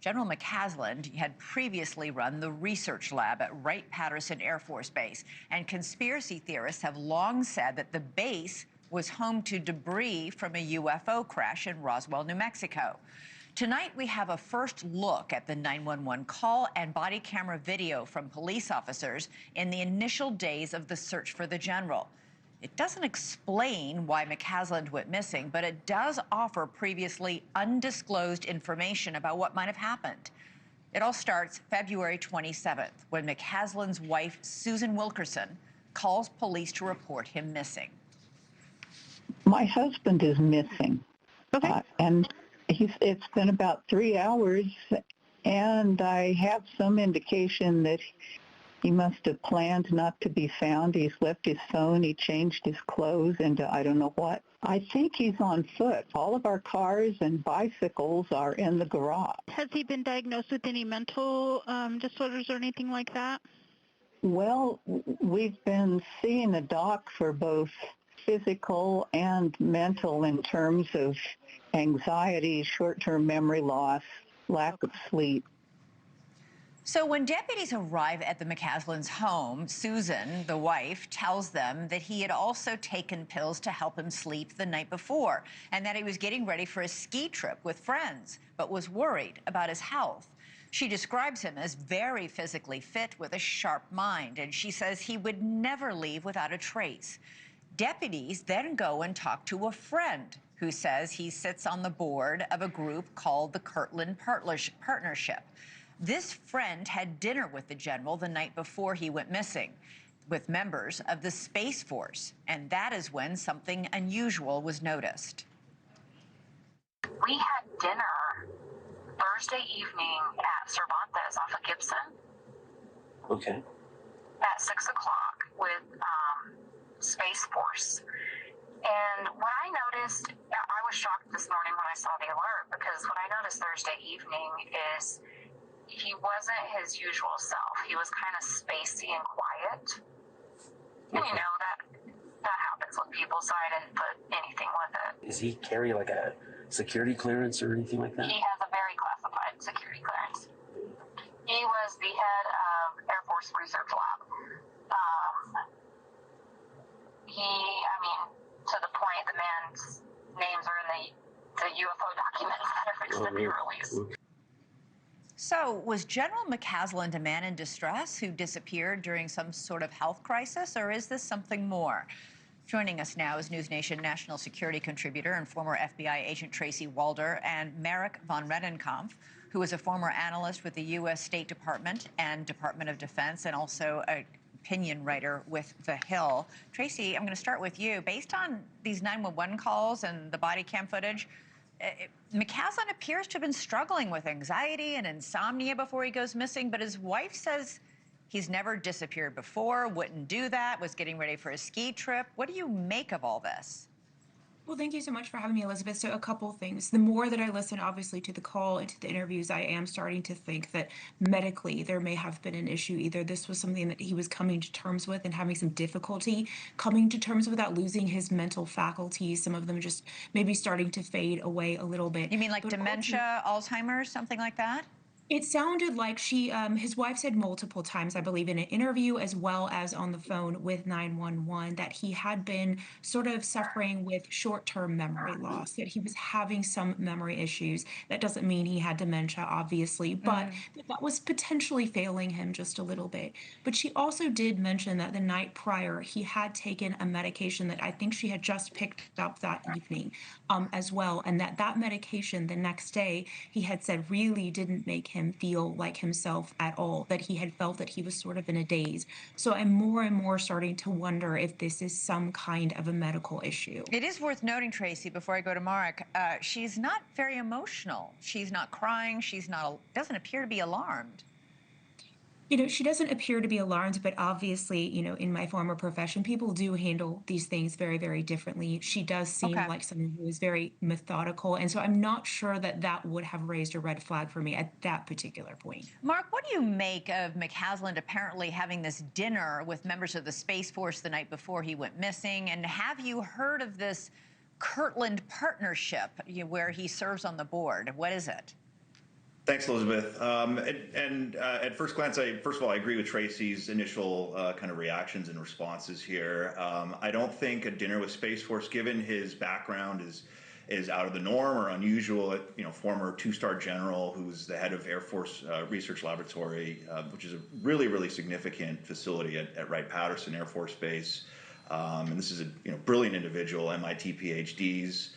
General McCasland had previously run the research lab at Wright-Patterson Air Force Base, and conspiracy theorists have long said that the base was home to debris from a UFO crash in Roswell, New Mexico. Tonight, we have a first look at the 911 call and body camera video from police officers in the initial days of the search for the general. It doesn't explain why McCasland went missing, but it does offer previously undisclosed information about what might have happened. It all starts February 27th, when McCasland's wife, Susan Wilkerson, calls police to report him missing. My husband is missing. Okay. And it's been about 3 hours, and I have some indication that he must have planned not to be found. He's left his phone. He changed his clothes into I don't know what. I think he's on foot. All of our cars and bicycles are in the garage. Has he been diagnosed with any mental disorders or anything like that? Well, we've been seeing a doc for both physical and mental in terms of anxiety, short-term memory loss, lack of sleep. So when deputies arrive at the McCasland's home, Susan, the wife, tells them that he had also taken pills to help him sleep the night before, and that he was getting ready for a ski trip with friends, but was worried about his health. She describes him as very physically fit with a sharp mind, and she says he would never leave without a trace. Deputies then go and talk to a friend who says he sits on the board of a group called the Kirtland Partnership. This friend had dinner with the general the night before he went missing with members of the Space Force, and that is when something unusual was noticed. We had dinner Thursday evening at Cervantes off of Gibson. Okay. At 6 o'clock with Space Force. And what I noticed, I was shocked this morning when I saw the alert, because what I noticed Thursday evening is he wasn't his usual self. He was kind of spacey and quiet. And you know, that happens with people, so I didn't put anything with it. Does he carry like a security clearance or anything like that? He has a very classified security clearance. He was the head of Air Force Research Lab. To the point, the man's names are in the UFO documents that are fixed to be released. So was General McCasland a man in distress who disappeared during some sort of health crisis, or is this something more? Joining us now is NewsNation national security contributor and former FBI agent Tracy Walder, and Marik von Rennenkampff, who is a former analyst with the U.S. State Department and Department of Defense, and also a opinion writer with The Hill. Tracy, I'm going to start with you. Based on these 911 calls and the body cam footage, McCasland appears to have been struggling with anxiety and insomnia before he goes missing, but his wife says he's never disappeared before, wouldn't do that, was getting ready for a ski trip. What do you make of all this? Well, thank you so much for having me, Elizabeth. So a couple of things. The more that I listen, obviously, to the call and to the interviews, I am starting to think that medically there may have been an issue. Either this was something that he was coming to terms with and having some difficulty coming to terms without losing his mental faculties. Some of them just maybe starting to fade away a little bit. You mean like dementia, Alzheimer's, something like that? It sounded like his wife said multiple times, I believe, in an interview as well as on the phone with 911, that he had been sort of suffering with short-term memory loss, that he was having some memory issues. That doesn't mean he had dementia, obviously, but that was potentially failing him just a little bit. But she also did mention that the night prior, he had taken a medication that I think she had just picked up that evening as well, and that medication the next day, he had said really didn't make him feel like himself at all, that he had felt that he was sort of in a daze. So I'm more and more starting to wonder if this is some kind of a medical issue. It is worth noting, Tracy, before I go to Marik, she's not very emotional. She's not crying. Doesn't appear to be alarmed. You know, she doesn't appear to be alarmed, but obviously, you know, in my former profession, people do handle these things very, very differently. She does seem like someone who is very methodical. And so I'm not sure that that would have raised a red flag for me at that particular point. Mark, what do you make of McCasland apparently having this dinner with members of the Space Force the night before he went missing? And have you heard of this Kirtland Partnership where he serves on the board? What is it? Thanks, Elizabeth. At first glance, first of all, I agree with Tracy's initial kind of reactions and responses here. I don't think a dinner with Space Force, given his background, is out of the norm or unusual. You know, former two-star general who's the head of Air Force Research Laboratory, which is a really, really significant facility at Wright-Patterson Air Force Base. And this is a brilliant individual, MIT PhDs.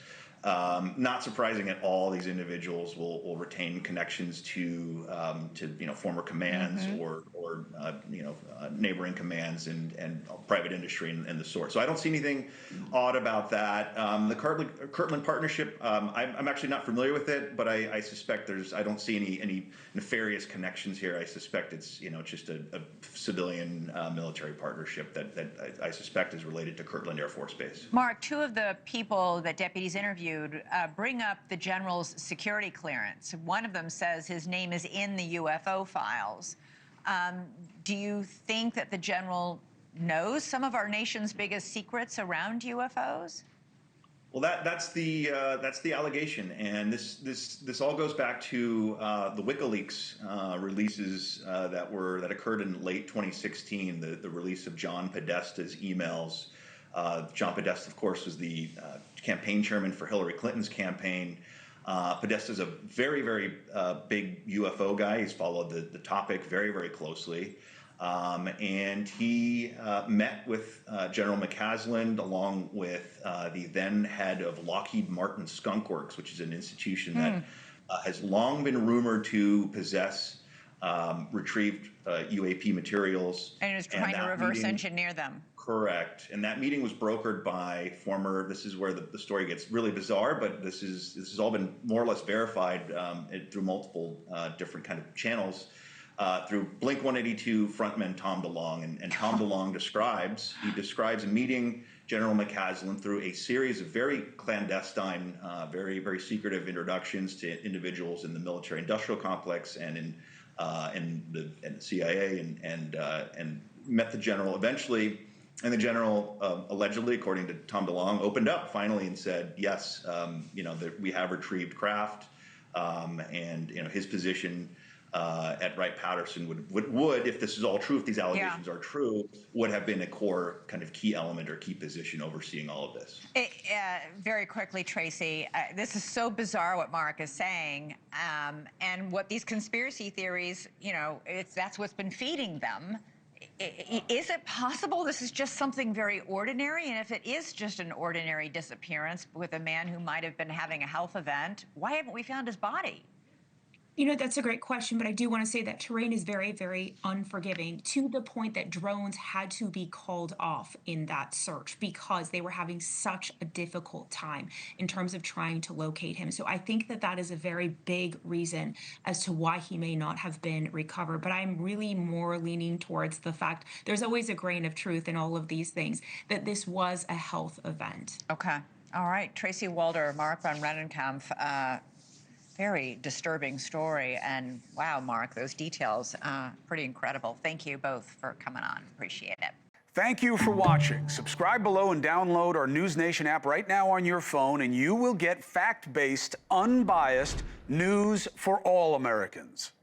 Not surprising at all, these individuals will retain connections to former commands or neighboring commands and private industry and the sort. So I don't see anything odd about that. The Kirtland partnership, I'm actually not familiar with it, but I suspect I don't see any nefarious connections here. I suspect it's just a civilian military partnership that I suspect is related to Kirtland Air Force Base. Mark, two of the people that deputies interviewed bring up the general's security clearance. One of them says his name is in the UFO files. Do you think that the general knows some of our nation's biggest secrets around UFOs? Well, that's the allegation, and this all goes back to the WikiLeaks releases that occurred in late 2016. The release of John Podesta's emails. John Podesta, of course, was the campaign chairman for Hillary Clinton's campaign. Podesta's a very, very big UFO guy. He's followed the topic very, very closely. And he met with General McCasland along with the then head of Lockheed Martin Skunk Works, which is an institution that has long been rumored to possess retrieved UAP materials. And is trying to reverse engineer them. Correct. And that meeting was brokered by this is where the story gets really bizarre, but this has all been more or less verified through multiple different kind of channels. Through Blink-182 frontman Tom DeLonge. And Tom DeLonge describes a meeting General McCasland through a series of very clandestine, very, very secretive introductions to individuals in the military-industrial complex and in the CIA and met the general eventually. And the general allegedly, according to Tom DeLonge, opened up finally and said, yes, that we have retrieved craft, and his position at Wright-Patterson would, if this is all true, if these allegations are true, would have been a core kind of key element or key position overseeing all of this. Very quickly, Tracy, this is so bizarre what Marik is saying, and what these conspiracy theories, that's what's been feeding them. Is it possible this is just something very ordinary? And if it is just an ordinary disappearance with a man who might have been having a health event, why haven't we found his body? That's a great question, but I do want to say that terrain is very, very unforgiving to the point that drones had to be called off in that search because they were having such a difficult time in terms of trying to locate him. So I think that is a very big reason as to why he may not have been recovered. But I'm really more leaning towards the fact there's always a grain of truth in all of these things, that this was a health event. Okay. All right. Tracy, Walder, Marik von Rennenkampff. Very disturbing story. And wow, Marik, those details, pretty incredible. Thank you both for coming on. Appreciate it. Thank you for watching. Subscribe below and download our NewsNation app right now on your phone, and you will get fact-based, unbiased news for all Americans.